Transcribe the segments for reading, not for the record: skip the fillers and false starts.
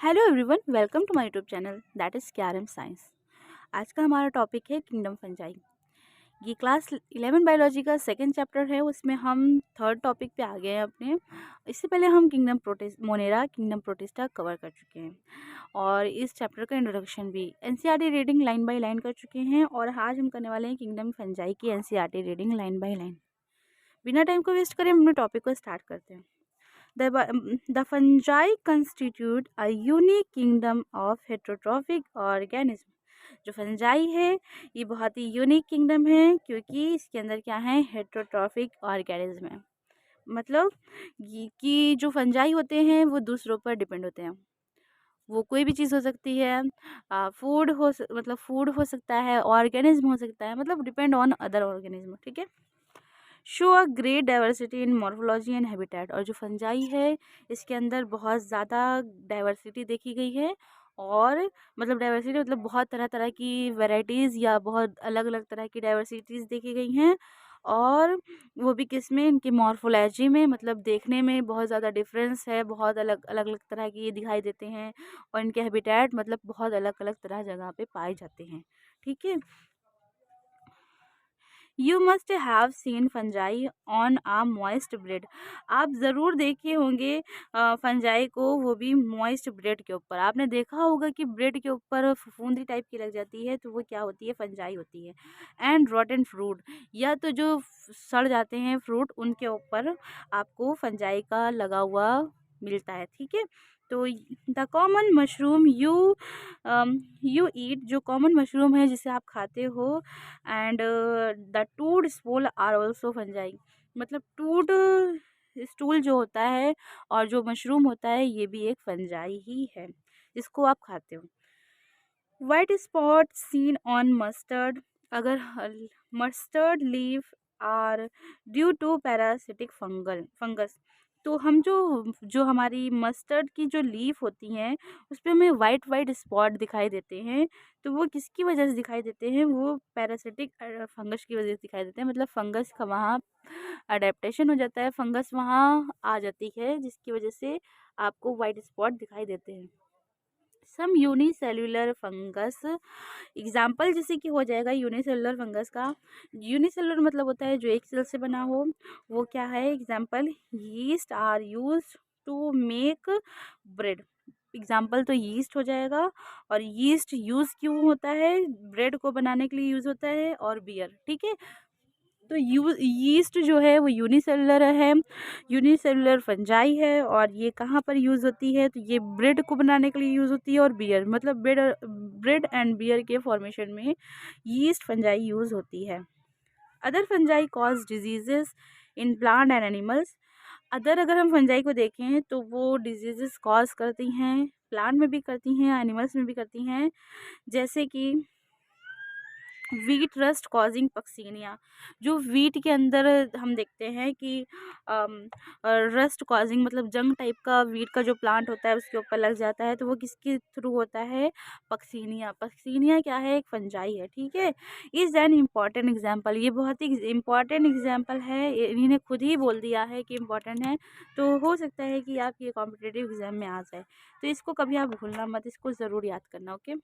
Hello everyone, welcome to my YouTube channel that is Carrom Science. आज का हमारा topic है किंगडम फंजाई। ये क्लास 11 बायोलॉजी का सेकंड चैप्टर है, उसमें हम थर्ड टॉपिक पे आ गए हैं अपने। इससे पहले हम kingdom Monera kingdom protista cover कर चुके हैं और इस चैप्टर का इंट्रोडक्शन भी NCERT reading line by line कर चुके हैं। और आज हम करने वाले हैं किंगडम फंजाई की NCERT reading line by line. बिना टाइम को वेस्ट करें हम अपने टॉपिक को स्टार्ट करते हैं। The fungi constitute a unique kingdom of heterotrophic organism। जो फंजाई है ये बहुत ही यूनिक किंगडम है क्योंकि इसके अंदर क्या है, हेटरोट्रॉफिक ऑर्गेनिज्म है। मतलब कि जो फंजाई होते हैं वो दूसरों पर डिपेंड होते हैं। वो कोई भी चीज़ हो सकती है, मतलब फूड हो सकता है, ऑर्गेनिज्म हो सकता है, मतलब डिपेंड ऑन अदर ऑर्गेनिज्म। ठीक है। Show a great diversity in morphology and habitat. और जो फंजाई है इसके अंदर बहुत ज़्यादा डाइवर्सिटी देखी गई है। और मतलब डाइवर्सिटी मतलब बहुत तरह तरह की वैरायटीज़ या बहुत अलग अलग तरह की डाइवर्सिटीज़ देखी गई हैं। और वो भी किस में, इनकी मॉर्फोलॉजी में, मतलब देखने में बहुत ज़्यादा डिफरेंस है, बहुत अलग अलग अलग तरह की ये दिखाई देते हैं। और इनके हैबिटेट मतलब बहुत अलग अलग तरह जगह पे पाए जाते हैं। ठीक है। You must have seen fungi on a moist bread. आप ज़रूर देखे होंगे फंजाई को, वो भी मॉइस्ट ब्रेड के ऊपर। आपने देखा होगा कि ब्रेड के ऊपर फफूंदी टाइप की लग जाती है, तो वो क्या होती है, फंजाई होती है। एंड रॉटन फ्रूट, या तो जो सड़ जाते हैं फ्रूट, उनके ऊपर आपको फंजाई का लगा हुआ मिलता है। ठीक है। तो the common mushroom you eat, जो कॉमन मशरूम है जिसे आप खाते हो, and the toadstool are also fungi. मतलब टूड स्टूल जो होता है और जो मशरूम होता है ये भी एक फंजाई ही है जिसको आप खाते हो। White spot seen on mustard, अगर mustard leaf are due to parasitic fungus. तो हम जो जो हमारी मस्टर्ड की जो लीफ होती हैं उस पर हमें वाइट वाइट स्पॉट दिखाई देते हैं, तो वो किसकी वजह से दिखाई देते हैं, वो पैरासिटिक फंगस की वजह से दिखाई देते हैं। मतलब फंगस का वहाँ अडेप्टेशन हो जाता है, फंगस वहाँ आ जाती है जिसकी वजह से आपको वाइट स्पॉट दिखाई देते हैं। सम यूनिसेल्युलर फंगस, एग्जाम्पल जैसे कि हो जाएगा यूनिसेलुलर फंगस का। यूनिसेलुलर मतलब होता है जो एक सेल से बना हो। वो क्या है, example yeast are used to make bread. Example तो यीस्ट हो जाएगा। और यीस्ट यूज़ क्यों होता है, ब्रेड को बनाने के लिए यूज़ होता है, और बियर। ठीक है। तो यीस्ट जो है वो यूनिसेलुलर है, यूनिसेलुलर फंजाई है। और ये कहाँ पर यूज़ होती है, तो ये ब्रेड को बनाने के लिए यूज़ होती है, और बियर मतलब ब्रेड एंड बियर के फॉर्मेशन में यीस्ट फंजाई यूज़ होती है। Other fungi cause diseases in plant and animals. अगर हम फंजाई को देखें तो वो डिजीजेस कॉज करती हैं, प्लांट में भी करती हैं, एनिमल्स में भी करती हैं। जैसे कि वीट रस्ट कॉजिंग पक्सीनिया। जो वीट के अंदर हम देखते हैं कि रस्ट कॉजिंग मतलब जंग टाइप का वीट का जो प्लांट होता है उसके ऊपर लग जाता है, तो वो किसके थ्रू होता है, पक्सीनिया। पक्सीनिया क्या है, एक फंजाई है। ठीक है। इज एन इम्पॉर्टेंट एग्जाम्पल, ये बहुत ही इम्पॉर्टेंट एग्जाम्पल है, इन्होंने खुद ही बोल दिया है कि इम्पॉर्टेंट है। तो हो सकता है कि आपके कॉम्पिटिटिव एग्जाम में आ जाए, तो इसको कभी आप भूलना मत, इसको ज़रूर याद करना। Okay.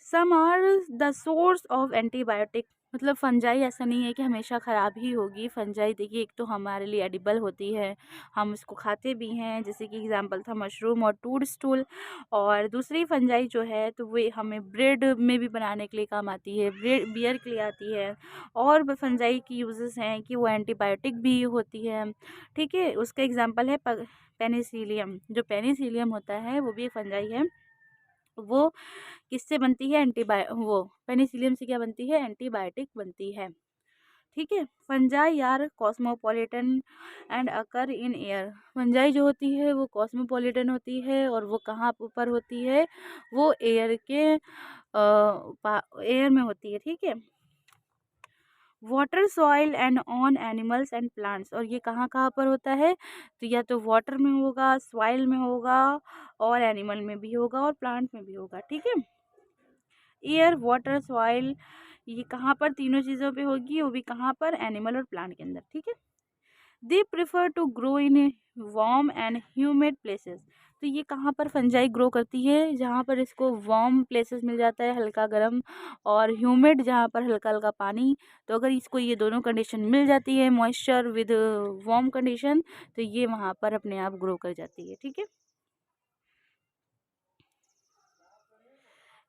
Some are the source of antibiotic. मतलब फंजाई ऐसा नहीं है कि हमेशा ख़राब ही होगी। फंजाई देखिए, एक तो हमारे लिए एडिबल होती है, हम इसको खाते भी हैं, जैसे कि एग्जांपल था मशरूम और टूड स्टूल। और दूसरी फंजाई जो है तो वो हमें ब्रेड में भी बनाने के लिए काम आती है, ब्रेड बियर के लिए आती है। और भी फंजाई की यूजेस हैं कि वो एंटीबायोटिक भी होती है। ठीक है। उसका एग्जाम्पल है पेनिसिलियम। जो पेनिसिलियम होता है वो भी एक फंजाई है। वो किससे बनती है, वो पेनिसिलियम से क्या बनती है, एंटीबायोटिक बनती है। ठीक है। फंजाई यार cosmopolitan and occur in air. Fungi जो होती है वो कॉस्मोपॉलिटन होती है, और वो कहाँ पर होती है, वो एयर के एयर में होती है। ठीक है। Water soil and on animals and plants. और ये कहाँ कहाँ पर होता है, तो या तो वाटर में होगा, सॉइल में होगा, और एनिमल में भी होगा, और प्लांट में भी होगा। ठीक है। एयर वाटर सॉइल, ये कहाँ पर, तीनों चीज़ों पे होगी, वो भी कहाँ पर, एनिमल और प्लांट के अंदर। ठीक है। They prefer to grow in warm and humid places. तो ये कहाँ पर फंजाई ग्रो करती है, जहाँ पर इसको वार्म प्लेसेस मिल जाता है, हल्का गर्म, और ह्यूमिड जहाँ पर हल्का हल्का पानी। तो अगर इसको ये दोनों कंडीशन मिल जाती है, मॉइस्चर विद वार्म कंडीशन, तो ये वहाँ पर अपने आप ग्रो कर जाती है। ठीक है।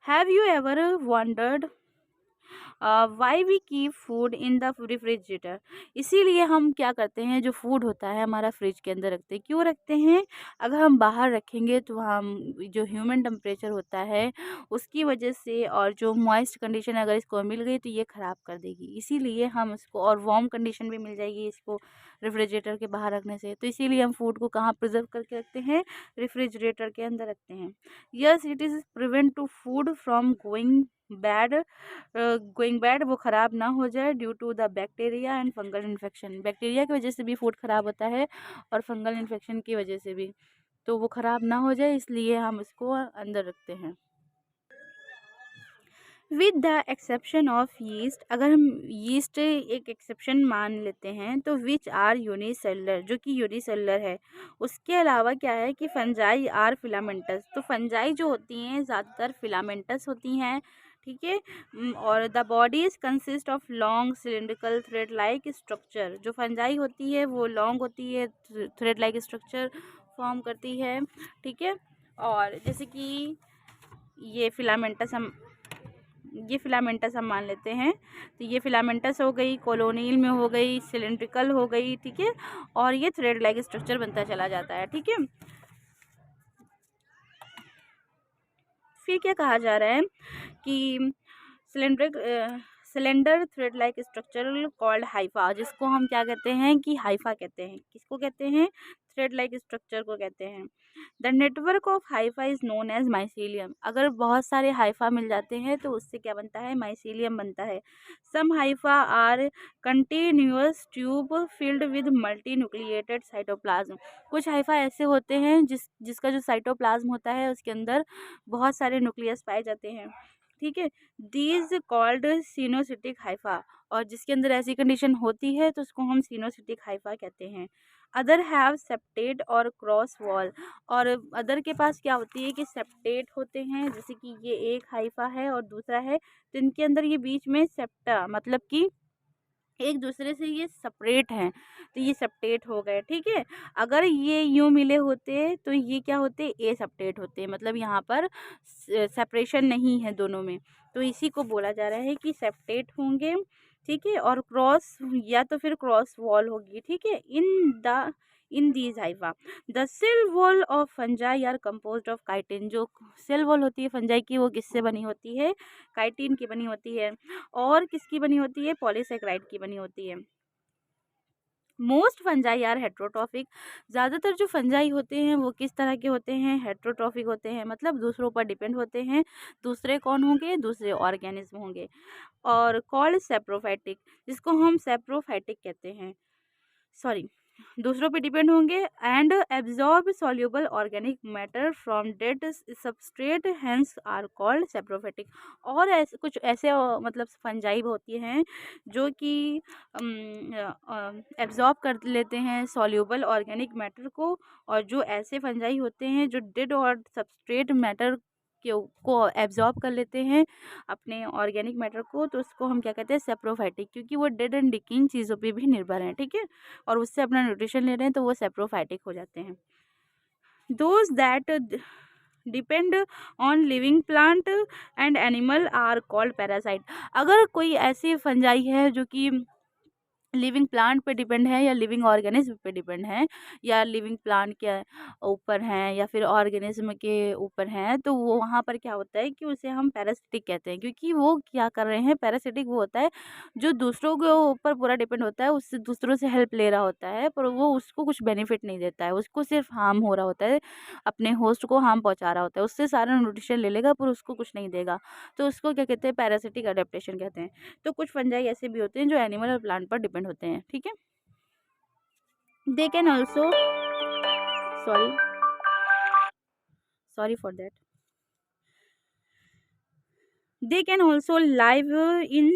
Have you ever wondered why we keep food in the refrigerator. इसीलिए हम क्या करते हैं, जो फूड होता है हमारा फ्रिज के अंदर रखते हैं। क्यों रखते हैं? अगर हम बाहर रखेंगे तो हम जो ह्यूमन टेम्परेचर होता है उसकी वजह से, और जो मॉइस्ट कंडीशन अगर इसको मिल गई तो ये ख़राब कर देगी। इसीलिए हम इसको, और वार्म कंडीशन भी मिल जाएगी इसको रेफ्रिजरेटर के बाहर रखने से। तो इसीलिए हम फूड को कहाँ प्रिजर्व करके रखते हैं? रेफ्रिजरेटर के अंदर रखते हैं। Yes, it is prevent to food from bad going bad, वो ख़राब ना हो जाए, due to the bacteria and fungal infection. Bacteria की वजह से भी फूड ख़राब होता है और फंगल इन्फेक्शन की वजह से भी, तो वो ख़राब ना हो जाए इसलिए हम इसको अंदर रखते हैं। With the exception of yeast, अगर हम यीस्ट एक एक्सेप्शन मान लेते हैं, तो विच आर यूनिसेलुलर, जो कि यूनिसेलुलर है। उसके अलावा क्या है कि फंजाई आर फिलामेंटस, तो फंजाई जो होती हैं ज़्यादातर फिलामेंटस होती हैं। ठीक है। और the bodies consist of long cylindrical thread like structure, जो फंजाई होती है वो लॉन्ग होती है, थ्रेड लाइक स्ट्रक्चर फॉर्म करती है। ठीक है। और जैसे कि ये फिलामेंटस हम मान लेते हैं, तो ये फिलामेंटस हो गई, कॉलोनियल में हो गई, सिलिंड्रिकल हो गई। ठीक है। और ये थ्रेड लाइक स्ट्रक्चर बनता चला जाता है। ठीक है। फिर क्या कहा जा रहा है कि cylindric cylinder thread like structure called hypha, जिसको हम क्या कहते हैं कि हाइफा कहते हैं। किसको कहते हैं? थ्रेड लाइक स्ट्रक्चर को कहते हैं। The network of hypha is known as mycelium. अगर बहुत सारे हाइफा मिल जाते हैं तो उससे क्या बनता है? माइसीलियम बनता है। Some hypha are continuous tube filled with multinucleated cytoplasm. कुछ हाइफा ऐसे होते हैं जिसका जो साइटोप्लाज्म होता है उसके अंदर बहुत सारे न्यूक्लियस पाए जाते हैं। ठीक है। दीज कॉल्ड सिनोसिटिक हाइफा, और जिसके अंदर ऐसी कंडीशन होती है तो उसको हम सिनोसिटिक हाइफा कहते हैं। अदर हैव सेप्टेट और क्रॉस वॉल, और अदर के पास क्या होती है कि सेप्टेट होते हैं, जैसे कि ये एक हाइफा है और दूसरा है, तो इनके अंदर ये बीच में सेप्टा, मतलब कि एक दूसरे से ये सेपरेट हैं, तो ये सेप्टेट हो गए। ठीक है। अगर ये यूं मिले होते तो ये क्या होते? ए सेप्टेट होते, मतलब यहाँ पर सेपरेशन नहीं है दोनों में, तो इसी को बोला जा रहा है कि सेप्टेट होंगे। ठीक है। और क्रॉस, या तो फिर क्रॉस वॉल होगी। ठीक है। In these hypha the cell wall of fungi are composed of chitin. जो सेल वॉल होती है फंजाई की वो किससे बनी होती है? काइटिन की बनी होती है। और किसकी बनी होती है? पॉलीसेकेराइड की बनी होती है। Most fungi are heterotrophic. ज़्यादातर जो फंजाई होते हैं वो किस तरह के होते हैं? हेट्रोट्रॉफिक होते हैं, मतलब दूसरों पर डिपेंड होते हैं। दूसरे कौन होंगे? दूसरे ऑर्गेनिज्म होंगे। और कॉल्ड सेप्रोफाइटिक, जिसको हम सेप्रोफाइटिक कहते हैं, सॉरी, दूसरों पे डिपेंड होंगे। And absorb soluble organic matter from dead substrate, hence are called saprophytic. और ऐसे कुछ ऐसे मतलब फंजाई होती हैं जो कि एब्जॉर्ब कर लेते हैं सॉल्युबल ऑर्गेनिक मैटर को, और जो ऐसे फंजाई होते हैं जो डेड और सबस्ट्रेट मैटर को एब्जॉर्ब कर लेते हैं अपने ऑर्गेनिक मैटर को, तो उसको हम क्या कहते हैं? सेप्रोफाइटिक, क्योंकि वो डेड एंड डिकिंग चीज़ों पे भी निर्भर हैं। ठीक है। और उससे अपना न्यूट्रिशन ले रहे हैं तो वो सेप्रोफाइटिक हो जाते हैं। Those that depend on living plant and animal are called parasite. अगर कोई ऐसी फंजाई है जो कि लिविंग प्लांट पे डिपेंड है, या लिविंग ऑर्गेनिज्म पे डिपेंड है, या लिविंग प्लांट के ऊपर हैं, या फिर ऑर्गेनिज्म के ऊपर हैं, तो वो वहाँ पर क्या होता है कि उसे हम पैरासिटिक कहते हैं। क्योंकि वो क्या कर रहे हैं? पैरासिटिक वो होता है जो दूसरों के ऊपर पूरा डिपेंड होता है, उससे दूसरों से हेल्प ले रहा होता है, पर वो उसको कुछ बेनिफिट नहीं देता है, उसको सिर्फ हार्म हो रहा होता है, अपने होस्ट को हार्म पहुँचा रहा होता है, उससे सारा न्यूट्रिशन ले लेगा पर उसको कुछ नहीं देगा। तो उसको क्या कहते हैं? पैरासिटिक अडेप्टेशन कहते हैं। तो कुछ फंजाई ऐसे भी होते हैं जो एनिमल और प्लांट पर डिपेंड होते हैं। ठीक है। They can also, sorry sorry for that, they can also live in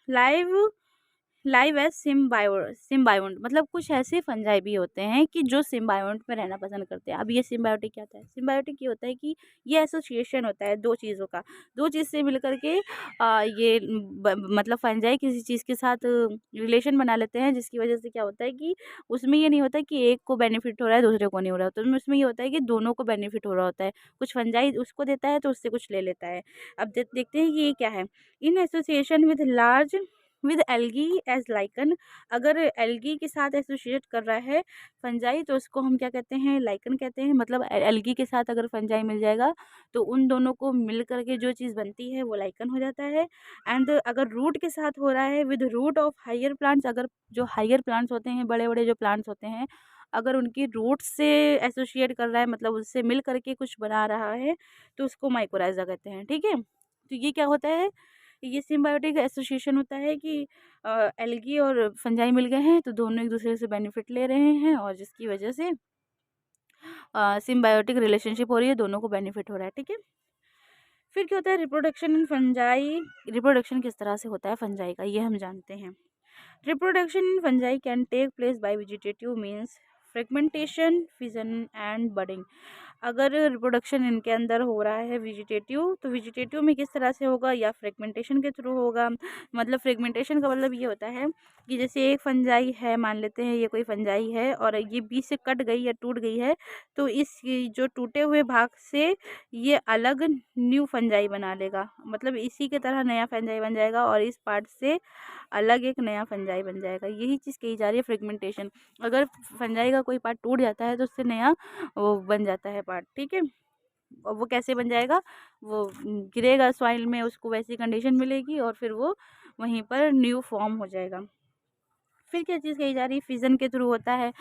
live live as symbiote, मतलब कुछ ऐसे फंजाई भी होते हैं कि जो सिम्बायोट में रहना पसंद करते हैं। अब ये सिम्बायोटिक क्या होता है? सिम्बायोटिक ये होता है कि ये एसोसिएशन होता है दो चीज़ों का, दो चीज़ से मिलकर के ये मतलब फंजाई किसी चीज़ के साथ रिलेशन बना लेते हैं, जिसकी वजह से क्या होता है कि उसमें ये नहीं होता कि एक को बेनिफिट हो रहा है दूसरे को नहीं हो रहा, तो उसमें ये होता है कि दोनों को बेनिफिट हो रहा होता है। कुछ फंजाई उसको देता है तो उससे कुछ ले लेता है। अब देखते हैं कि ये क्या है। In association with algae as lichen, अगर एल्गी के साथ एसोसिएट कर रहा है फंजाई तो उसको हम क्या कहते हैं? लाइकन कहते हैं। मतलब एल्गी के साथ अगर फंजाई मिल जाएगा तो उन दोनों को मिल करके जो चीज़ बनती है वो लाइकन हो जाता है। एंड अगर रूट के साथ हो रहा है with root of higher plants, अगर जो हायर प्लांट्स होते हैं, बड़े बड़े जो प्लांट्स होते हैं, अगर उनकी रूट से एसोसिएट कर रहा है, मतलब उससे मिल करके कुछ बना रहा है, तो उसको माइकोराइजा कहते हैं। ठीक है, तो ये क्या होता है? ये सिम्बायोटिक एसोसिएशन होता है कि एल्गी और फंजाई मिल गए हैं तो दोनों एक दूसरे से बेनिफिट ले रहे हैं, और जिसकी वजह से सिम्बायोटिक रिलेशनशिप हो रही है, दोनों को बेनिफिट हो रहा है। ठीक है, फिर क्या होता है? Reproduction in fungi. रिप्रोडक्शन किस तरह से होता है फंजाई का, ये हम जानते हैं। Reproduction in fungi can take place by vegetative means, fragmentation, fission and budding। अगर रिप्रोडक्शन इनके अंदर हो रहा है वेजिटेटिव, तो वेजिटेटिव में किस तरह से होगा? या फ्रेगमेंटेशन के थ्रू होगा। मतलब फ्रेगमेंटेशन का मतलब ये होता है कि जैसे एक फंजाई है, मान लेते हैं ये कोई फंजाई है और ये बीच से कट गई या टूट गई है, तो इस जो टूटे हुए भाग से ये अलग न्यू फंजाई बना लेगा, मतलब इसी के तरह नया फंजाई बन जाएगा और इस पार्ट से अलग एक नया फंजाई बन जाएगा। यही चीज़ कही जा रही है फ्रेगमेंटेशन। अगर फंजाई का कोई पार्ट टूट जाता है तो उससे नया वो बन जाता है पार्ट। ठीक है, और वो कैसे बन जाएगा? वो गिरेगा सॉइल में, उसको वैसी कंडीशन मिलेगी और फिर वो वहीं पर न्यू फॉर्म हो जाएगा। फिर क्या चीज़ कही जा रही है? फिज़न के थ्रू होता है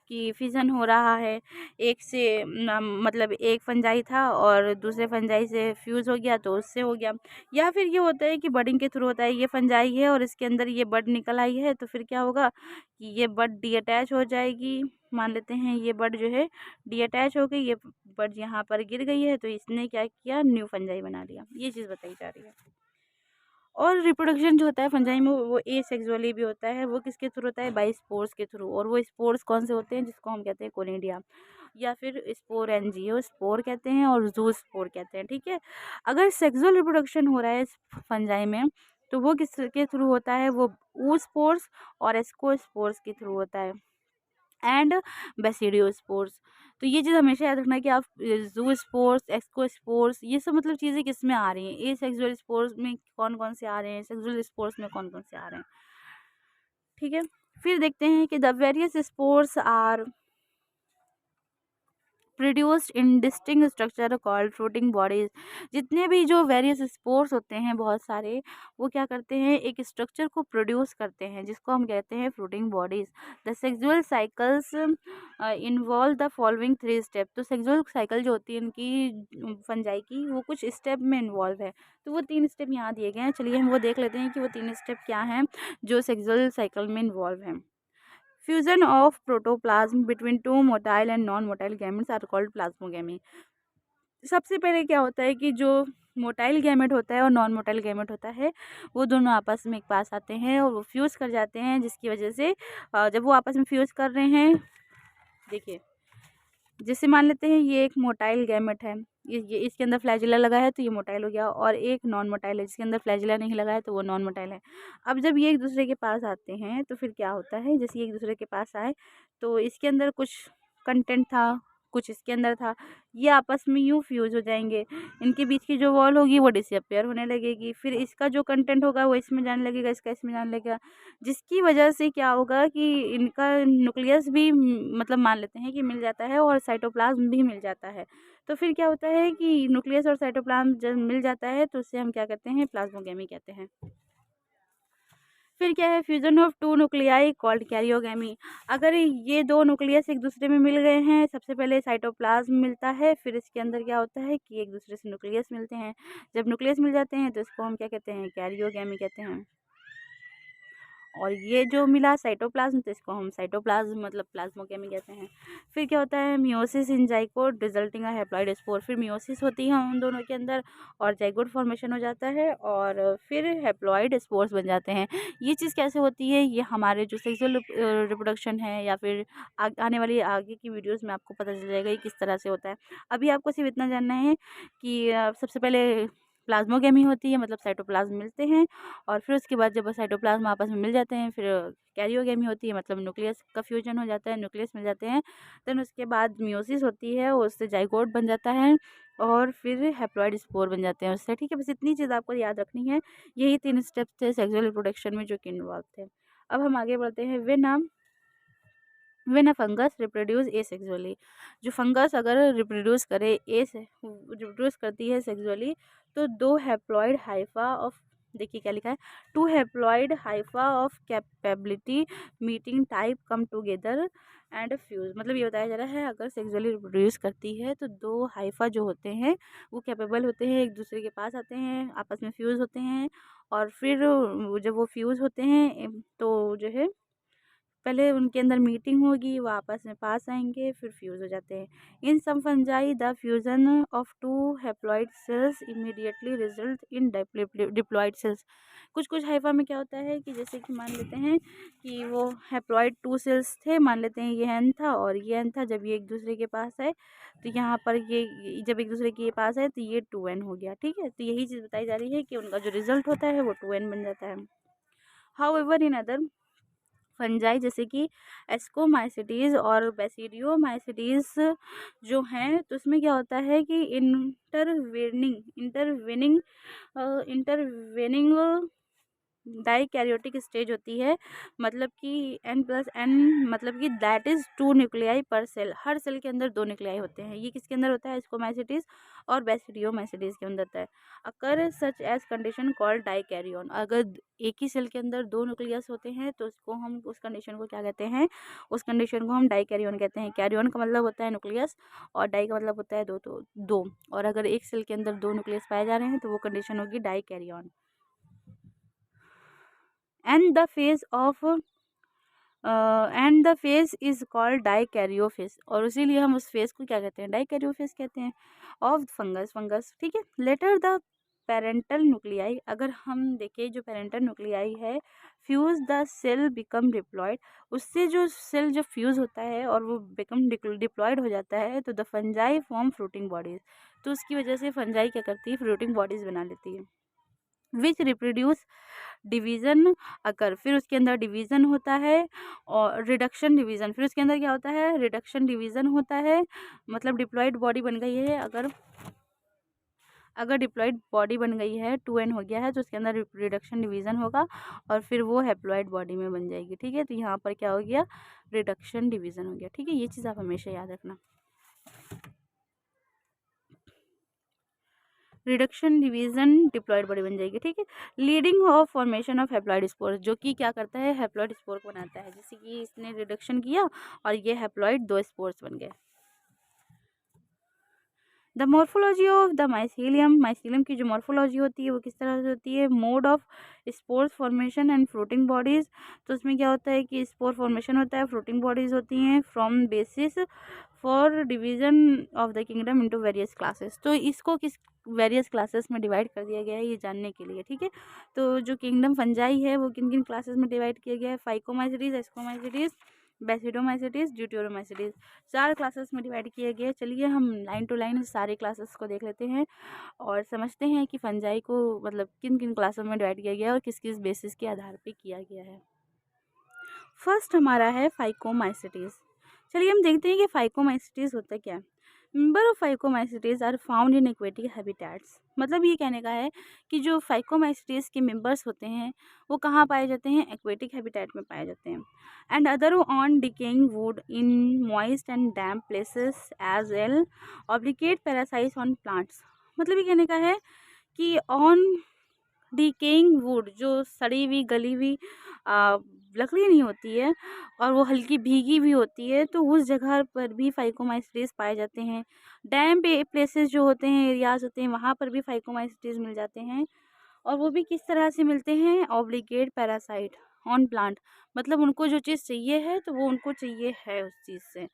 कि फिज़न हो रहा है, एक से मतलब एक फंजाई था और दूसरे फंजाई से फ्यूज़ हो गया तो उससे हो गया। या फिर ये होता है कि बडिंग के थ्रू होता है, ये फंजाई है और इसके अंदर ये बड निकल आई है, तो फिर क्या होगा कि ये बड डीअटैच हो जाएगी। मान लेते हैं ये बड जो है डीअटैच हो गई, ये बड यहाँ पर गिर गई है, तो इसने क्या किया? न्यू फंजाई बना लिया। ये चीज़ बताई जा रही है। और रिप्रोडक्शन जो होता है फंजाई में वो एसेक्सुअली भी होता है। वो किसके थ्रू होता है? बाई स्पोर्स के थ्रू। और वो स्पोर्स कौन से होते हैं? जिसको हम कहते हैं कोनिडिया, या फिर स्पोर एनजियो स्पोर कहते हैं और जू स्पोर कहते हैं। ठीक है, अगर सेक्सुअल रिप्रोडक्शन हो रहा है फंजाई में तो वो किसके थ्रू होता है? वो ऊ स्पोर्स और एस्को स्पोर्स के थ्रू होता है, एंड बेसिडियोस्पोर्स। तो ये चीज़ हमेशा याद रखना कि आप जू स्पोर्स, एक्सको स्पोर्स, ये सब मतलब चीज़ें किस में आ रही हैं, ए सेक्सुअल स्पोर्स में कौन कौन से आ रहे हैं, सेक्सुअल स्पोर्स में कौन कौन से आ रहे हैं। ठीक है, फिर देखते हैं कि the various spores are produced in distinct structure called fruiting bodies. जितने भी जो वेरियस स्पोर्स होते हैं बहुत सारे, वो क्या करते हैं? एक स्ट्रक्चर को प्रोड्यूस करते हैं जिसको हम कहते हैं fruiting bodies. The sexual cycles involve the following 3 step. तो सेक्सुअल साइकिल जो होती है इनकी फंजाई की, वो कुछ स्टेप में इन्वॉल्व है। तो वो 3 स्टेप यहाँ दिए गए हैं, चलिए हम वो देख लेते हैं कि वो 3 स्टेप क्या हैं जो सेक्सुअल साइकिल में इन्वॉल्व हैं। Fusion of protoplasm between two motile and non motile gametes are called plasmogamy. सबसे पहले क्या होता है कि जो मोटाइल गैमेट होता है और नॉन मोटाइल गैमेट होता है, वो दोनों आपस में एक पास आते हैं और वो फ्यूज़ कर जाते हैं, जिसकी वजह से जब वो आपस में फ्यूज़ कर रहे हैं, देखिए जैसे मान लेते हैं ये एक मोटाइल गैमेट है, ये इसके अंदर फ्लैजिला लगा है तो ये मोटाइल हो गया, और एक नॉन मोटाइल है जिसके अंदर फ्लैजिला नहीं लगा है तो वो नॉन मोटाइल है। अब जब ये एक दूसरे के पास आते हैं तो फिर क्या होता है? जैसे ये एक दूसरे के पास आए तो इसके अंदर कुछ कंटेंट था, कुछ इसके अंदर था, ये आपस में यूँ फ्यूज़ हो जाएंगे। इनके बीच की जो वॉल होगी वो डिसअपियर होने लगेगी, फिर इसका जो कंटेंट होगा वो इसमें जाने लगेगा, इसका इसमें जाने लगेगा, जिसकी वजह से क्या होगा कि इनका न्यूक्लियस भी मतलब मान लेते हैं कि मिल जाता है और साइटोप्लाज्म भी मिल जाता है। तो फिर क्या होता है कि न्यूक्लियस और साइटोप्लाज्म जब मिल जाता है तो उसे हम क्या कहते हैं? प्लाज्मोगेमी कहते हैं। फिर क्या है? Fusion of two nuclei called karyogamy. अगर ये दो न्यूक्लियस एक दूसरे में मिल गए हैं, सबसे पहले साइटोप्लाज्म मिलता है, फिर इसके अंदर क्या होता है कि एक दूसरे से न्यूक्लियस मिलते हैं। जब न्यूक्लियस मिल जाते हैं तो इसको हम क्या कहते हैं? कैरियोगेमी कहते हैं। और ये जो मिला साइटोप्लाज्म, तो इसको हम साइटोप्लाज्म मतलब प्लाज्मोकेमी कहते हैं। फिर क्या होता है, मियोसिस इन जाइगोट रिजल्टिंग अ हैप्लॉइड स्पोर। फिर मियोसिस होती है उन दोनों के अंदर और जाइगोट फॉर्मेशन हो जाता है और फिर हैप्लॉइड स्पोर्स बन जाते हैं। ये चीज़ कैसे होती है, ये हमारे जो सेक्सुअल रिप्रोडक्शन है या फिर आने वाली आगे की वीडियोज़ में आपको पता चल जाएगा ये किस तरह से होता है। अभी आपको सिर्फ इतना जानना है कि सबसे पहले प्लाज्मोगेमी होती है, मतलब साइटोप्लाज्म मिलते हैं और फिर उसके बाद जब साइटोप्लाज्म आपस में मिल जाते हैं फिर कैरियोगेमी होती है, मतलब न्यूक्लियस का फ्यूजन हो जाता है, न्यूक्लियस मिल जाते हैं। देन उसके बाद मियोसिस होती है, उससे जाइगोट बन जाता है और फिर हैप्लॉइड स्पोर बन जाते हैं उससे। ठीक है, बस इतनी चीज़ आपको याद रखनी है। यही 3 स्टेप्स थे सेक्सुअल रिप्रोडक्शन में जो कि इन्वॉल्व थे। अब हम आगे बढ़ते हैं। When a fungus reproduce asexually, जो फंगस अगर रिप्रोड्यूस करे रिप्रोड्यूस करती है सेक्सुअली, तो 2 हैप्लॉइड हाइफा ऑफ, देखिए क्या लिखा है, 2 haploid Haifa of capability meeting type come together and fuse. मतलब ये बताया जा रहा है अगर सेक्सुअली रिप्रोड्यूस करती है तो 2 हाइफा जो होते हैं वो कैपेबल होते हैं, एक दूसरे के पास आते हैं, आपस में फ्यूज होते हैं और फिर जब वो फ्यूज होते हैं तो जो है पहले उनके अंदर मीटिंग होगी, वो आपस में पास आएंगे, फिर फ्यूज़ हो जाते हैं। In some fungi the fusion of 2 haploid cells immediately result in diploid cells. कुछ कुछ हाइफा में क्या होता है कि जैसे कि मान लेते हैं कि वो हैप्लॉइड 2 सेल्स थे, मान लेते हैं ये एन था और ये एन था, जब ये एक दूसरे के पास आए तो यहाँ पर ये जब एक दूसरे के पास आए तो ये 2n हो गया। ठीक है, तो यही चीज़ बताई जा रही है कि उनका जो रिजल्ट होता है वो 2n बन जाता है। हाउएवर इन अदर फंजाई जैसे कि एस्कोमाइसिटीज़ और बेसिडियोमाइसिटीज़ जो हैं, तो उसमें क्या होता है कि इंटरवेनिंग डाइकैरियोटिक स्टेज होती है, मतलब कि n+n, मतलब कि दैट इज़ 2 न्यूक्लियाई पर सेल। हर सेल के अंदर 2 न्यूक्लियाई होते हैं। ये किसके अंदर होता है, स्कोमाइसिटीज़ और बेसिडियोमाइसिटीज़ के अंदर होता है। Occur such as condition called dikaryon, अगर एक ही सेल के अंदर 2 न्यूक्लियस होते हैं तो उसको हम उस कंडीशन को क्या कहते हैं, उस कंडीशन को हम डाइकैरियोन कहते हैं। कैरियोन का मतलब होता है न्यूक्लियस और डाई का मतलब होता है दो, तो दो, और अगर एक सेल के अंदर 2 न्यूक्लियस पाए जा रहे हैं तो वो कंडीशन होगी dikaryon. And the phase of and the phase is called dikaryophase, और इसीलिए हम उस फेज को क्या कहते हैं, डाइकैरियोफेज कहते हैं ऑफ फंगस। ठीक है, लेटर द पेरेंटल न्यूक्लियाई, अगर हम देखें जो पेरेंटल न्यूक्लियाई है, fuse the cell become diploid, उससे जो सेल जो फ्यूज होता है और वो बिकम डिप्लॉयड हो जाता है, तो the fungi form fruiting bodies, तो उसकी वजह से फंजाई क्या करती है, फ्रूटिंग बॉडीज बना लेती है। विच रिप्रोड्यूस डिवीज़न अकर, फिर उसके अंदर डिवीज़न होता है और रिडक्शन डिवीज़न, फिर उसके अंदर क्या होता है, रिडक्शन डिवीज़न होता है, मतलब डिप्लॉयड बॉडी बन गई है, अगर डिप्लॉयड बॉडी बन गई है 2n हो गया है तो उसके अंदर रिडक्शन डिवीज़न होगा और फिर वो हैप्लॉयड बॉडी में बन जाएगी। ठीक है, तो यहाँ पर क्या हो गया, रिडक्शन डिवीज़न हो गया। ठीक है, ये चीज़ आप हमेशा याद रखना। रिडक्शन डिवीजन डिप्लॉयड बॉडी बन जाएगी। ठीक है, leading of formation of haploid spore, जो कि क्या करता है, हैप्लॉयड स्पोर को बनाता है। जैसे कि इसने रिडक्शन किया और ये हैप्लॉयड 2 स्पोर्स बन गए। The morphology of the mycelium की जो मॉर्फोलॉजी होती है वो किस तरह से होती है, mode of spores formation and fruiting bodies, तो उसमें क्या होता है कि स्पोर फॉर्मेशन होता है, फ्रूटिंग बॉडीज होती हैं, from basis for division of the kingdom into various classes, तो इसको किस वेरियस क्लासेस में डिवाइड कर दिया गया है ये जानने के लिए। ठीक है, तो जो किंगडम फंजाई है वो किन किन क्लासेस में डिवाइड किया गया है, phycomycetes, ascomycetes, basidiomycetes, deuteromycetes, 4 classes में डिवाइड किए गए। चलिए हम लाइन टू लाइन सारे क्लासेस को देख लेते हैं और समझते हैं कि फंजाई को मतलब किन किन क्लासों में डिवाइड किया गया है और किस किस बेसिस के आधार पे किया गया है। फर्स्ट हमारा है फाइकोमाइसिटीज। चलिए हम देखते हैं कि फाइकोमाइसिटीज होता क्या है। Member of phycomycetes are found in aquatic habitats, मतलब ये कहने का है कि जो फाइकोमाइसिटीज के मेंबर्स होते हैं वो कहाँ पाए जाते हैं, एक्वेटिक हैबिटेट में पाए जाते हैं। And other on decaying wood in moist and damp places as well, obligate parasites on plants, मतलब ये कहने का है कि ऑन डिकेइंग वुड, जो सड़ी हुई गली हुई लकड़ी नहीं होती है और वो हल्की भीगी भी होती है, तो उस जगह पर भी फाइकोमाइसिटीज पाए जाते हैं। डैम पे प्लेसेस जो होते हैं, एरियाज होते हैं, वहाँ पर भी फाइकोमाइसिटीज मिल जाते हैं और वो भी किस तरह से मिलते हैं, ऑब्लिगेट पैरासाइट, ऑन प्लांट, मतलब उनको जो चीज़ चाहिए है तो वो उनको चाहिए है उस चीज़ से,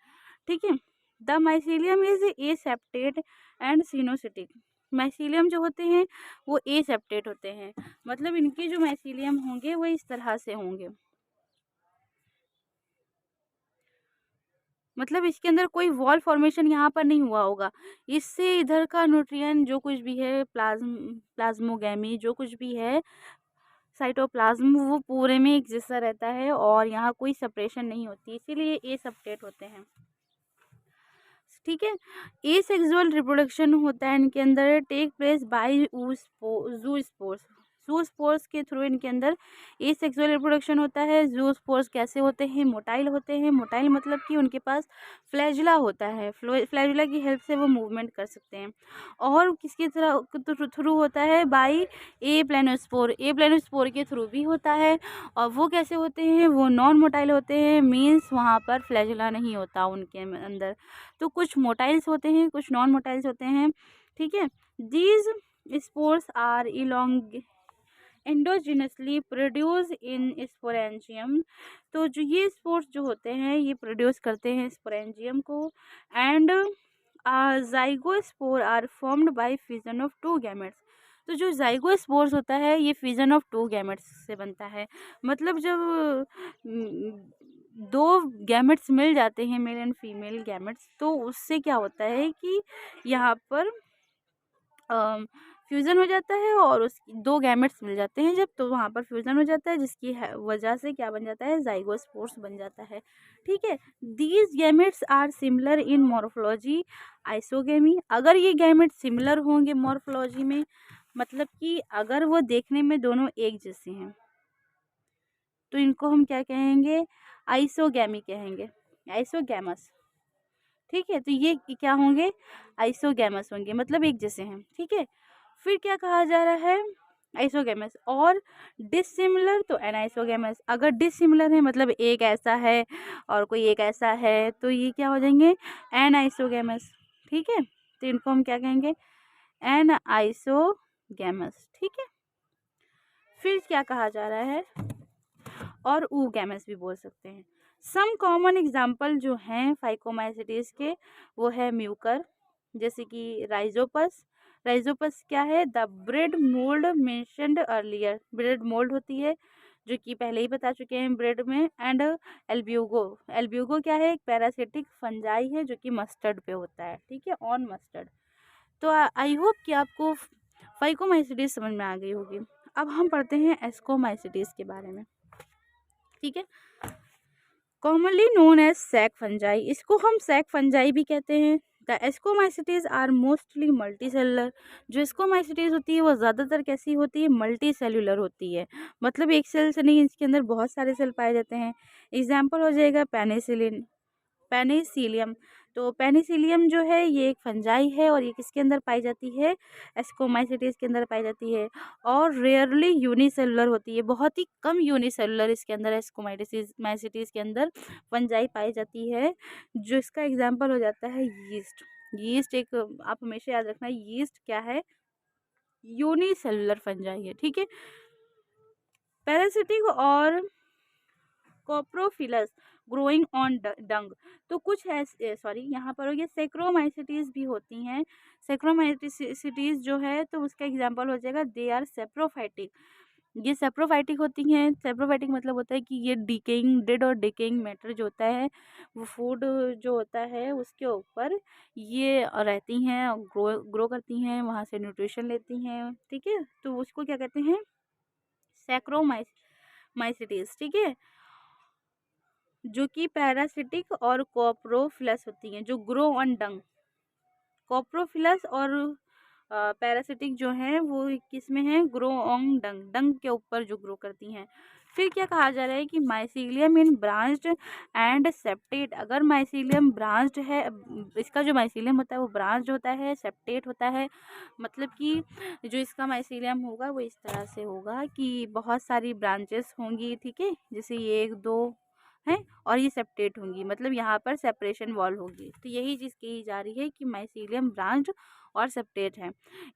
ठीक है। The mycelium is aseptate and coenocytic. Mycelium जो होते हैं वो एसेप्टेट होते हैं, मतलब इनके जो माइसीलियम होंगे वो इस तरह से होंगे, मतलब इसके अंदर कोई वॉल फॉर्मेशन यहाँ पर नहीं हुआ होगा। इससे इधर का न्यूट्रिएंट जो कुछ भी है, प्लाज्मोगैमी जो कुछ भी है, साइटोप्लाज्म, वो पूरे में एक जैसा रहता है और यहाँ कोई सेपरेशन नहीं होती, इसीलिए ये एसेप्टेट होते हैं, ठीक है। एसेक्सुअल रिप्रोडक्शन होता है इनके अंदर, take place by zoospores. Zoospores के थ्रू इनके अंदर एसेक्सुअल रिप्रोडक्शन होता है। जूस्पोर्स कैसे होते हैं? मोटाइल होते हैं। मोटाइल मतलब कि उनके पास फ्लैजुला होता है, फ्लैजुला की हेल्प से वो मूवमेंट कर सकते हैं। और किसके थ्रू होता है? बाई ए प्लेनोस्पोर, ए प्लेनोस्पोर के थ्रू भी होता है। और वो कैसे होते हैं? वो नॉन मोटाइल होते हैं, मीन्स वहाँ पर फ्लैजुला नहीं होता उनके अंदर। तो कुछ मोटाइल्स होते हैं, कुछ नॉन मोटाइल्स होते हैं, ठीक है। These spores are along endogenously produce in sporangium. तो जो ये स्पोर्स जो होते हैं ये प्रोड्यूस करते हैं स्पोरेंजियम को। And zygospore are formed by fission of two gametes. तो जो जाइगोस्पोर्स होता है ये फिजन ऑफ टू गैमेट्स से बनता है, मतलब जब दो गैमेट्स मिल जाते हैं, मेल एंड फीमेल गैमेट्स, तो उससे क्या होता है कि यहाँ पर फ्यूज़न हो जाता है और उस दो गैमेट्स मिल जाते हैं जब, तो वहाँ पर फ्यूज़न हो जाता है, जिसकी वजह से क्या बन जाता है? जाइगोस्पोर्स बन जाता है, ठीक है। These gametes are similar in morphology isogamy. अगर ये गैमेट सिमिलर होंगे मॉर्फोलॉजी में, मतलब कि अगर वो देखने में दोनों एक जैसे हैं, तो इनको हम क्या कहेंगे? आइसोगैमी कहेंगे, आइसोगैमस, ठीक है। तो ये क्या होंगे? आइसोगैमस होंगे, मतलब एक जैसे हैं, ठीक है। फिर क्या कहा जा रहा है? आइसोगैमस। और डिसिमिलर तो एनाइसोगैमस। अगर डिसिमिलर है मतलब एक ऐसा है और कोई एक ऐसा है, तो ये क्या हो जाएंगे? एनाइसोगैमस, ठीक है। तो इनको हम क्या कहेंगे? एनाइसोगैमस, ठीक है। फिर क्या कहा जा रहा है? और ऊगैमस भी बोल सकते हैं। सम कॉमन एग्जाम्पल जो हैं फाइकोमाइसिटीज के, वो है म्यूकर, जैसे कि राइजोपस। राइजोपस क्या है? The bread mould mentioned earlier. Bread mould होती है जो कि पहले ही बता चुके हैं ब्रेड में। एंड एल्ब्यूगो, एल्ब्यूगो क्या है? एक पैरासिटिक फंजाई है जो कि मस्टर्ड पे होता है, ठीक है, ऑन मस्टर्ड। तो आई होप कि आपको फाइकोमाइसिटीज समझ में आ गई होगी। अब हम पढ़ते हैं एस्कोमाइसिटीज के बारे में, ठीक है। Commonly known as sac fungi, इसको हम सैक फंजाई भी कहते हैं। The ascomycetes are mostly multi cellular. जो एस्कोमाइसिटीज होती है वो ज़्यादातर कैसी होती है? मल्टी सेलुलर होती है, मतलब एक सेल से नहीं, इसके अंदर बहुत सारे सेल पाए जाते हैं। एग्जाम्पल हो जाएगा पेनिसिलिन, पेनिसिलियम। तो पेनिसिलियम जो है ये एक फंजाई है और ये किसके अंदर पाई जाती है? एस्कोमाइसिटीज के अंदर पाई जाती है। और रेयरली यूनिसेलुलर होती है, बहुत ही कम यूनिसेलुलर इसके अंदर एस्कोमाइसिटीज के अंदर फंजाई पाई जाती है। जो इसका एग्जाम्पल हो जाता है यीस्ट। यीस्ट एक, आप हमेशा याद रखना, यीस्ट क्या है? यूनिसेलुलर फंजाई है, ठीक है। पैरासिटिक और कोप्रोफिलस ग्रोइंग ऑन डंग। तो कुछ ऐसे, सॉरी यहाँ पर हो गया, सेक्रोमाइसिटीज भी होती हैं। सेक्रोमाइसिटीज जो है तो उसका एग्जांपल हो जाएगा दे आर सेप्रोफाइटिक। ये सेप्रोफाइटिक होती हैं। सेप्रोफाइटिक मतलब होता है कि ये डिकेइंग, डेड और डिकेइंग मैटर जो होता है वो फूड जो होता है उसके ऊपर ये रहती हैं, ग्रो करती हैं, वहाँ से न्यूट्रिशन लेती हैं, ठीक है। तो उसको क्या कहते हैं? सैक्रोमाइसिटीज, ठीक है, जो कि पैरासिटिक और कोप्रोफिलस होती हैं, जो ग्रो ऑन डंग। कोप्रोफिलस और पैरासिटिक जो है वो किस में है? ग्रो ऑन डंग, डंग के ऊपर जो ग्रो करती हैं। फिर क्या कहा जा रहा है कि mycelium in branched and septate. अगर माइसीलियम ब्रांच्ड है, इसका जो माइसीलियम होता है वो ब्रांच्ड होता है, सेप्टेट होता है, मतलब कि जो इसका माइसीलियम होगा वो इस तरह से होगा कि बहुत सारी ब्रांचेस होंगी, ठीक है, जैसे ये एक दो हैं और ये सेप्टेट होंगी, मतलब यहाँ पर सेपरेशन वॉल होगी। तो यही चीज़ कही जा रही है कि माइसीलियम ब्रांच और सेप्टेट है।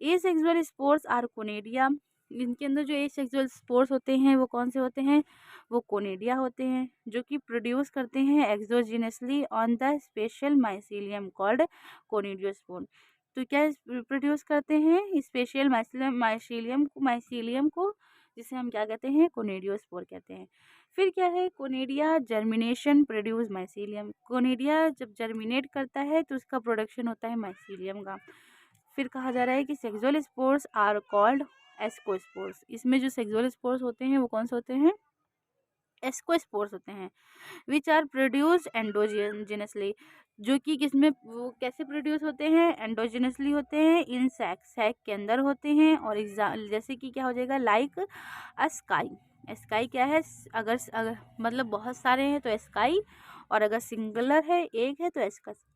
Asexual spores are conidia. इनके अंदर जो एसेक्सुअल स्पोर्स होते हैं वो कौन से होते हैं, वो कोनिडिया होते हैं, जो कि प्रोड्यूस करते हैं exogenously on the special mycelium called conidiospore. तो क्या प्रोड्यूस करते हैं स्पेशल माइसीलियम को, जिसे हम क्या कहते हैं, कोनिडियोस्पोर कहते हैं। फिर क्या है, conidia germination produce mycelium. Conidia जब जर्मिनेट करता है तो उसका प्रोडक्शन होता है माइसीलियम का। फिर कहा जा रहा है कि sexual spores are called ascospores. इसमें जो सेक्सुअल स्पोर्स होते हैं वो कौन से होते हैं, एस्कोस्पोर्स होते हैं। विच आर प्रोड्यूस्ड एंडोजिनसली, जो कि किसमें, वो कैसे प्रोड्यूस होते हैं, एंडोजिनसली होते हैं, इन सैक के अंदर होते हैं। और जैसे कि क्या हो जाएगा, लाइक स्काई। स्काई क्या है, अगर मतलब बहुत सारे हैं तो स्काई, और अगर सिंगुलर है, एक है, तो एस्कस।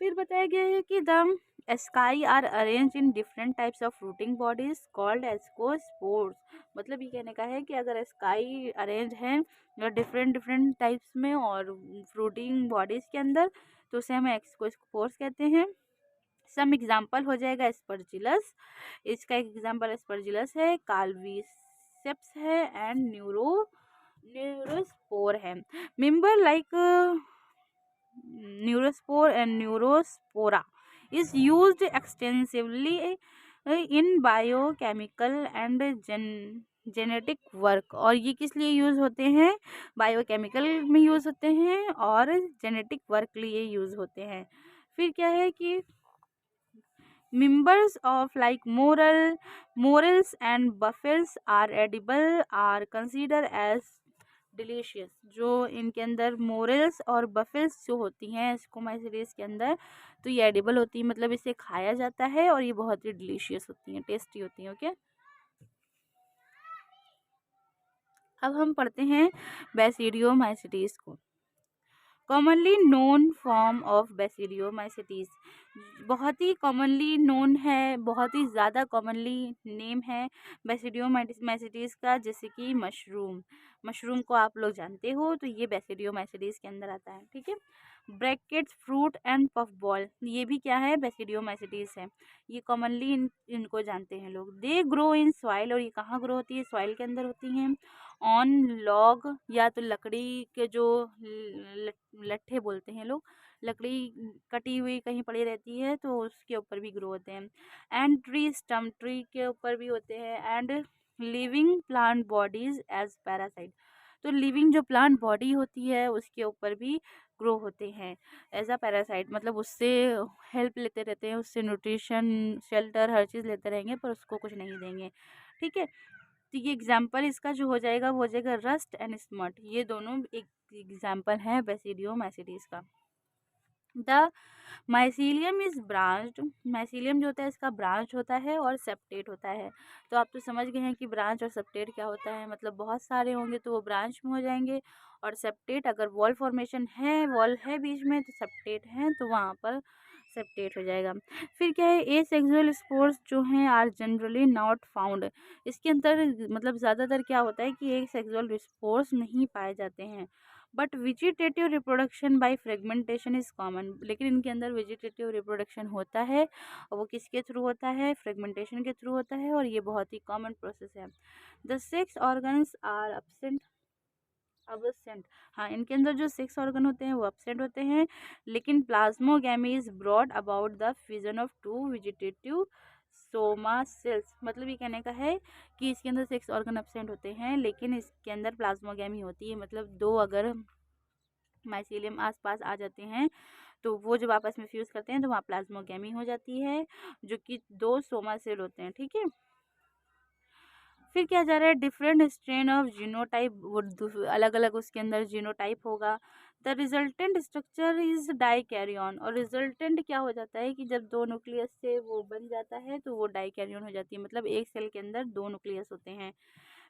फिर बताया गया है कि the sky are arrange in different types of fruiting bodies called ascospores. मतलब ये कहने का है कि अगर स्काई अरेंज है डिफरेंट डिफरेंट टाइप्स में और फ्रूटिंग बॉडीज के अंदर, तो उसे हम एस्कोस्पोर्स कहते हैं। सम एग्जाम्पल हो जाएगा स्पर्जिलस, इसका एक एग्जाम्पल स्पर्जिलस है, कार्विसेप्स है, एंड न्यूरोस्पोर है। Member like neurospore and neurospora is used extensively in biochemical and genetic work. और ये किस लिए यूज़ होते हैं, बायोकेमिकल में यूज़ होते हैं और जेनेटिक वर्क के लिए यूज़ होते हैं। फिर क्या है कि members of like morels and buffels are edible, are considered as delicious. जो इनके अंदर मोरल्स और बफेल्स जो होती हैं स्कोमाइसिस के अंदर, तो ये एडिबल होती है, मतलब इसे खाया जाता है और ये बहुत ही डिलीशियस होती हैं, टेस्टी होती हैं। ओके, अब हम पढ़ते हैं बैसिडियोमाइसिटीज को। Commonly known form of basidiomycetes, बहुत ही कॉमनली नोन है, बहुत ही ज़्यादा कॉमनली नेम है बैसिडियोमाइसिटीज का, जैसे कि मशरूम को आप लोग जानते हो, तो ये बैसिडियोमाइसिटीज के अंदर आता है। ठीक है, brackets fruit and puff ball, ये भी क्या है, बैसिडियोमाइसिटीज है। ये कॉमनली इनको जानते हैं लोग। दे ग्रो इन सॉइल, और ये कहाँ ग्रो होती है, सॉइल के अंदर होती हैं। ऑन लॉग, या तो लकड़ी के जो लट्ठे बोलते हैं लोग, लकड़ी कटी हुई कहीं पड़ी रहती है तो उसके ऊपर भी ग्रो होते हैं। एंड ट्री स्टम्प, ट्री के ऊपर भी होते हैं। And living plant bodies as parasite, तो लिविंग जो प्लांट बॉडी होती है उसके ऊपर भी ग्रो होते हैं एज अ पैरासाइट, मतलब उससे हेल्प लेते रहते हैं, उससे न्यूट्रिशन, शेल्टर, हर चीज़ लेते रहेंगे पर उसको कुछ नहीं देंगे। ठीक है, तो ये एग्जाम्पल इसका जो हो जाएगा वो हो जाएगा रस्ट एंड स्मट, ये दोनों एक एग्जाम्पल है बैसिडियोमाइसिटीज का। The mycelium is branched, mycelium जो होता है इसका ब्रांच होता है और सेप्टेट होता है। तो आप तो समझ गए हैं कि ब्रांच और सेप्टेट क्या होता है, मतलब बहुत सारे होंगे तो वो ब्रांच में हो जाएंगे, और सेप्टेट अगर वॉल फॉर्मेशन है, वॉल है बीच में, तो सेप्टेट है तो वहाँ पर सेप्टेट हो जाएगा। फिर क्या है, ए सेक्सुअल स्पोर्स जो हैं आर जनरली नॉट फाउंड, इसके अंदर मतलब ज़्यादातर क्या होता है कि एक सेक्सुअल स्पोर्स नहीं पाए जाते हैं। But vegetative reproduction by fragmentation is common, लेकिन इनके अंदर वेजिटेटिव रिप्रोडक्शन होता है और वो किसके थ्रू होता है, फ्रेगमेंटेशन के थ्रू होता है, और ये बहुत ही कॉमन प्रोसेस है। The sex organs are absent, हाँ, इनके अंदर जो सेक्स ऑर्गन होते हैं वो एब्सेंट होते हैं, लेकिन plasmogamy is brought about the fusion of two vegetative soma cells. मतलब ये कहने का है कि इसके अंदर सेक्स ऑर्गन एब्सेंट होते हैं लेकिन इसके अंदर प्लाज्मोगैमी होती है, मतलब दो अगर माइसीलियम आसपास आ जाते हैं तो वो जब आपस में फ्यूज करते हैं तो वहाँ प्लाज्मोगैमी हो जाती है, जो कि दो सोमा सेल होते हैं। ठीक है, फिर क्या जा रहा है, डिफरेंट स्ट्रेन ऑफ जीनोटाइप, वो अलग अलग उसके अंदर जीनोटाइप होगा। The resultant structure is dikaryon, और रिजल्टेंट क्या हो जाता है कि जब दो न्यूक्लियस से वो बन जाता है तो वो डाइकैरियन हो जाती है, मतलब एक सेल के अंदर दो न्यूक्लियस होते हैं।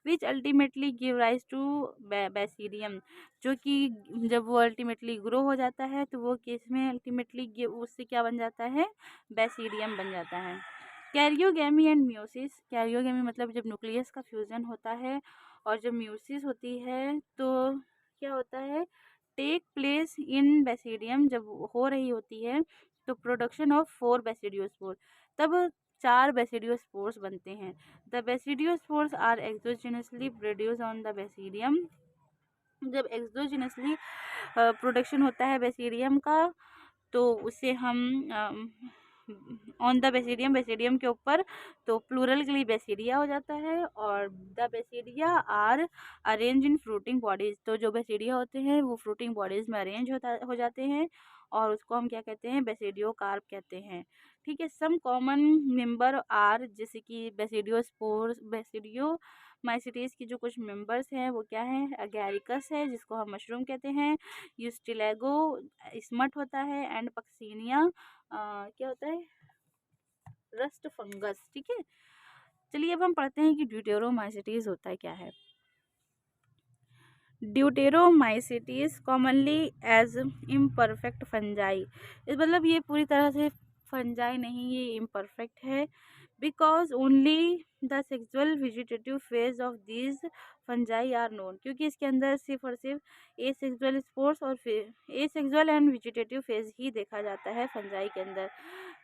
Which ultimately give rise to basidium, जो कि जब वो अल्टीमेटली ग्रो हो जाता है तो वो केस में अल्टीमेटली उससे क्या बन जाता है, बैसिडियम बन जाता है। कैरियोगेमी एंड म्यूसिस, कैरियोगेमी मतलब जब न्यूक्लियस का फ्यूजन होता है, और जब म्यूसिस होती है तो क्या होता है, टेक प्लेस इन बैसिडियम, जब हो रही होती है तो प्रोडक्शन ऑफ 4 बैसिडियोस्पोर, तब 4 बेसिडियोस्पोर्स बनते हैं। The basidiospores are exogenously produce on the basidium. जब एक्सोजेनसली प्रोडक्शन होता है बेसिडियम का, तो उसे हम ऑन द बेसिडियम, बेसिडियम के ऊपर, तो प्लूरल के लिए बेसिडिया हो जाता है। और the basidia are arrange in fruiting bodies, तो जो बेसिडिया होते हैं वो फ्रूटिंग बॉडीज में अरेंज हो जाते हैं और उसको हम क्या कहते हैं, बेसिडियो कार्प कहते हैं। ठीक है। सम कॉमन मेंबर आर, जैसे कि बेसिडियोस्पोर्स, बेसिडियो माइसिटीज की जो कुछ मेंबर्स हैं वो क्या है, अगैरिकस है जिसको हम मशरूम कहते हैं, यूस्टिलेगो स्मट होता है, एंड पक्सीनिया क्या होता है, रस्ट फंगस। ठीक है। चलिए अब हम पढ़ते हैं कि ड्यूटेरोमाइसिटीज होता है क्या है। Deuteromycetes commonly as imperfect fungi, इस मतलब ये पूरी तरह से फंजाई नहीं, ये इम्परफेक्ट है। Because only the sexual vegetative phase of these fungi are known, क्योंकि इसके अंदर सिर्फ और सिर्फ ए सेक्सुअल स्पोर्स और ए सेक्सुअल एंड वेजिटेटिव फेज ही देखा जाता है फंजाई के अंदर।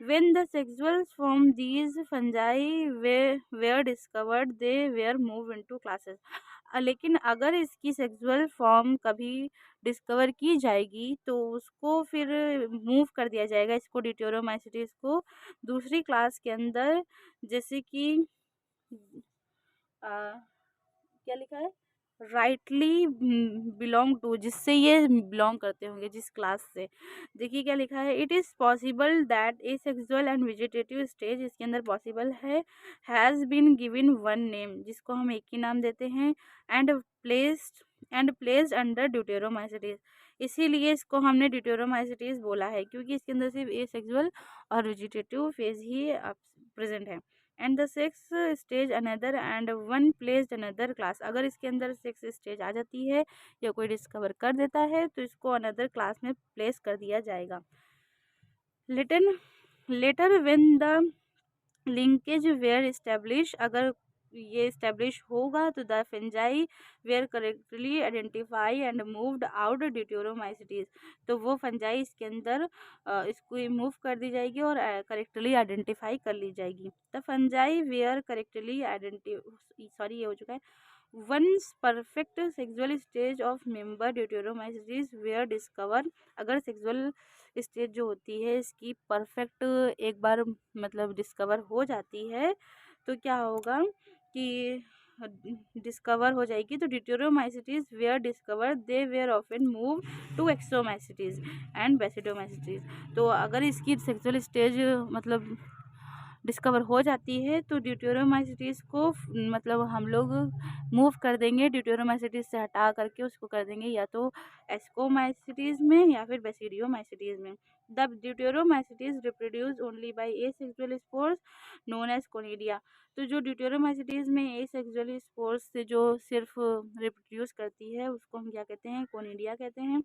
When the sexuals from these fungi were discovered, they were moved into classes. लेकिन अगर इसकी सेक्सुअल फॉर्म कभी डिस्कवर की जाएगी तो उसको फिर मूव कर दिया जाएगा, इसको ड्यूटेरोमाइसिटीज को दूसरी क्लास के अंदर, जैसे कि क्या लिखा है, राइटली बिलोंग टू, जिससे ये बिलोंग करते होंगे, जिस क्लास से। देखिए क्या लिखा है, it is possible that a sexual and vegetative stage, इसके अंदर पॉसिबल है, has been given one name, जिसको हम एक ही नाम देते हैं, एंड प्लेस्ड अंडर ड्यूटेरोमाइसिटीज, इसीलिए इसको हमने ड्यूटेरोमाइसिटीज बोला है, क्योंकि इसके अंदर सिर्फ ए सेक्सुअल और वेजिटेटिव फेज ही प्रेजेंट है। And the sex stage another and one placed another class, अगर इसके अंदर सेक्स स्टेज आ जाती है या कोई डिस्कवर कर देता है तो इसको अनदर क्लास में प्लेस कर दिया जाएगा। Later when the linkage were establish, अगर ये इस्टेब्लिश होगा तो the fungi were correctly identify and moved out deuteromycetes, तो वो फंजाई इसके अंदर इसको मूव कर दी जाएगी और करेक्टली आइडेंटिफाई कर ली जाएगी। द फंजाई वेयर करेक्टली ये हो चुका है। Once perfect sexual stage of member deuteromycetes were discover, अगर सेक्सुअल स्टेज जो होती है इसकी परफेक्ट एक बार मतलब डिस्कवर हो जाती है तो क्या होगा कि डिस्कवर हो जाएगी, तो deuteromycetes were discover they were often move to ascomycetes and basidiomycetes, तो अगर इसकी सेक्सुअल स्टेज मतलब डिस्कवर हो जाती है तो ड्यूटेरोमाइसिटीज को मतलब हम लोग मूव कर देंगे, ड्यूटेरोमाइसिटीज से हटा करके उसको कर देंगे या तो एस्कोमाइसिटीज में या फिर बेसिडियोमाइसिटीज में। The deuteromycetes reproduce only by a sexual spores known as conidia, तो जो ड्यूटेरोमाइसिटीज में ए सेक्सुअल स्पोर्स से जो सिर्फ रिप्रोड्यूस करती है उसको हम क्या कहते हैं, कोनिडिया कहते हैं।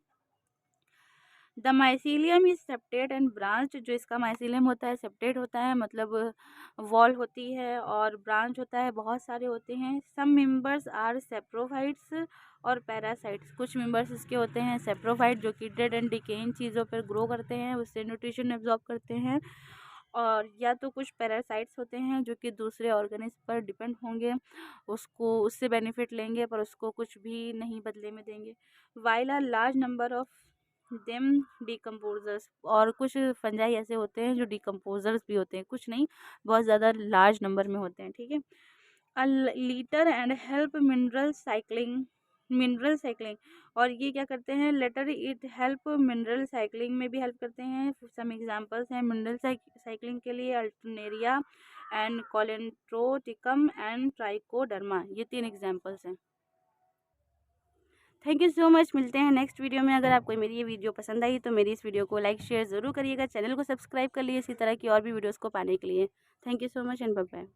The mycelium is septate and branch, जो इसका माइसीलियम होता है सेप्टेट होता है, मतलब वॉल होती है, और ब्रांच होता है, बहुत सारे होते हैं। सम मेंबर्स आर सेप्रोफाइट्स और पैरासाइट्स, कुछ मेंबर्स इसके होते हैं सेप्रोफाइट जो कि डेड एंड डिकेइंग चीज़ों पर ग्रो करते हैं, उससे न्यूट्रिशन एब्जॉर्ब करते हैं, और या तो कुछ पैरासाइट्स होते हैं जो कि दूसरे ऑर्गेनिज्म पर डिपेंड होंगे, उसको उससे बेनिफिट लेंगे पर उसको कुछ भी नहीं बदले में देंगे। While are large number of them decomposers, और कुछ फंजाई ऐसे होते हैं जो डिकम्पोजर्स भी होते हैं, कुछ नहीं बहुत ज़्यादा लार्ज नंबर में होते हैं। ठीक है। A litter and help mineral cycling, और ये क्या करते हैं, later it help mineral cycling में भी हेल्प करते हैं। सम एग्जांपल्स हैं मिनरल साइकिलिंग के लिए, Alternaria and Colletotrichum and Trichoderma, ये 3 एग्जांपल्स हैं। थैंक यू सो मच, मिलते हैं नेक्स्ट वीडियो में। अगर आपको मेरी ये वीडियो पसंद आई तो मेरी इस वीडियो को लाइक शेयर ज़रूर करिएगा, चैनल को सब्सक्राइब कर लिए इसी तरह की और भी वीडियोस को पाने के लिए। Thank you so much and bye bye.